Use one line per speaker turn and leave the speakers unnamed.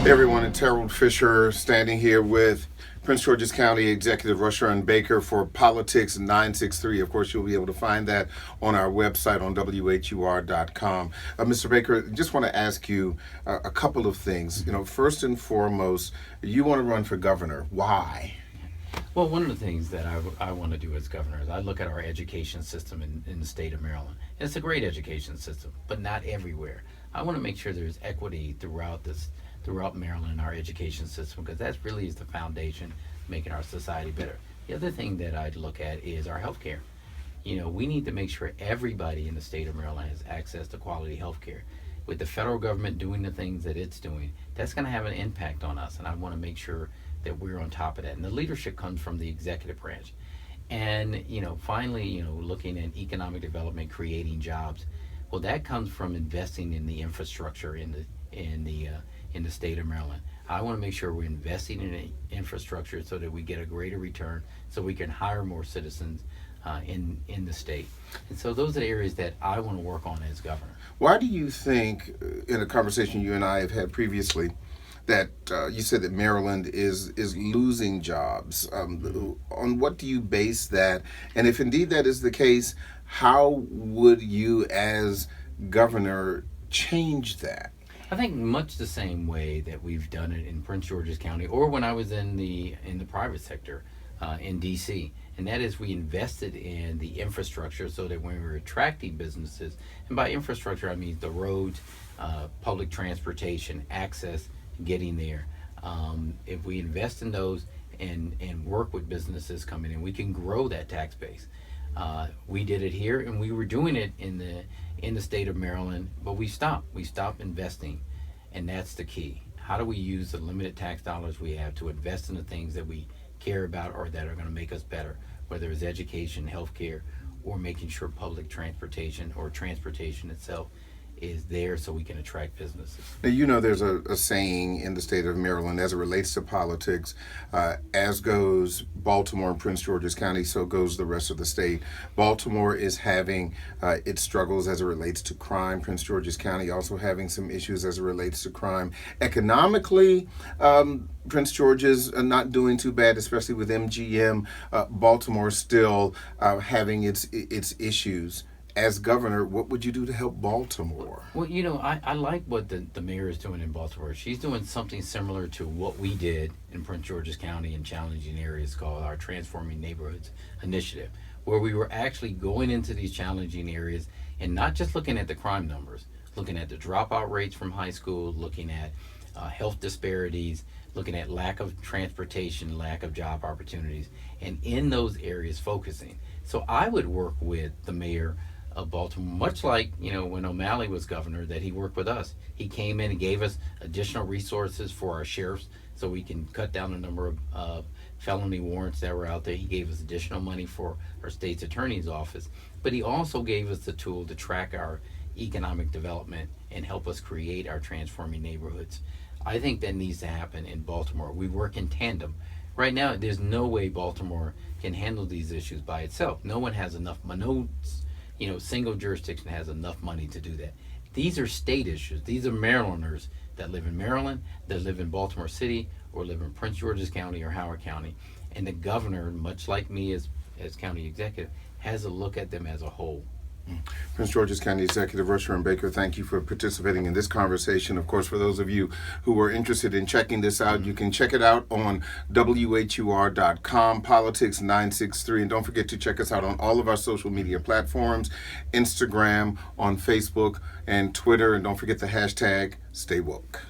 Everyone, it's Harold Fisher standing here with Prince George's County Executive Rushern Baker for Politics 963. Of course, you'll be able to find that on our website on WHUR.com. Mr. Baker, just want to ask you a couple of things. First and foremost, you want to run for governor. Why?
Well, one of the things that I want to do as governor is I look at our education system in the state of Maryland. It's a great education system, but not everywhere. I want to make sure there's equity throughout Maryland, our education system, because that really is the foundation making our society better. The other thing that I'd look at is our health care. We need to make sure everybody in the state of Maryland has access to quality health care. With the federal government doing the things that it's doing, that's going to have an impact on us, and I want to make sure that we're on top of that. And the leadership comes from the executive branch. And, finally, looking at economic development, creating jobs, well, that comes from investing in the infrastructure in the state of Maryland. I want to make sure we're investing in the infrastructure so that we get a greater return, so we can hire more citizens in the state. And so those are the areas that I want to work on as governor.
Why do you think, in a conversation you and I have had previously, that you said that Maryland is losing jobs? On what do you base that? And if indeed that is the case, how would you as governor change that?
I think much the same way that we've done it in Prince George's County, or when I was in the private sector in DC, and that is we invested in the infrastructure so that when we're attracting businesses, and by infrastructure I mean the roads, public transportation, access, getting there. If we invest in those and work with businesses coming in, we can grow that tax base. We did it here, and we were doing it in the state of Maryland, but we stopped investing, and that's the key. How do we use the limited tax dollars we have to invest in the things that we care about or that are going to make us better, whether it's education, healthcare, or making sure public transportation or transportation itself is there so we can attract businesses.
Now, there's a saying in the state of Maryland as it relates to politics, as goes Baltimore and Prince George's County, so goes the rest of the state. Baltimore is having its struggles as it relates to crime. Prince George's County also having some issues as it relates to crime. Economically, Prince George's not doing too bad, especially with MGM. Baltimore still having its issues. As governor, what would you do to help Baltimore?
Well, I like what the mayor is doing in Baltimore. She's doing something similar to what we did in Prince George's County in challenging areas called our Transforming Neighborhoods Initiative, where we were actually going into these challenging areas and not just looking at the crime numbers, looking at the dropout rates from high school, looking at health disparities, looking at lack of transportation, lack of job opportunities, and in those areas focusing. So I would work with the mayor of Baltimore, much like when O'Malley was governor, that he worked with us. He came in and gave us additional resources for our sheriffs so we can cut down the number of felony warrants that were out there. He gave us additional money for our state's attorney's office, but he also gave us the tool to track our economic development and help us create our transforming neighborhoods. I think that needs to happen in Baltimore. We work in tandem. Right now, there's no way Baltimore can handle these issues by itself. No one has enough money. Single jurisdiction has enough money to do that. These are state issues. These are Marylanders that live in Maryland, that live in Baltimore City, or live in Prince George's County or Howard County. And the governor, much like me as county executive, has to look at them as a whole.
Prince George's County Executive Rushern Baker, thank you for participating in this conversation. Of course, for those of you who are interested in checking this out, you can check it out on WHUR.com, Politics 963. And don't forget to check us out on all of our social media platforms, Instagram, on Facebook, and Twitter. And don't forget the hashtag Stay Woke.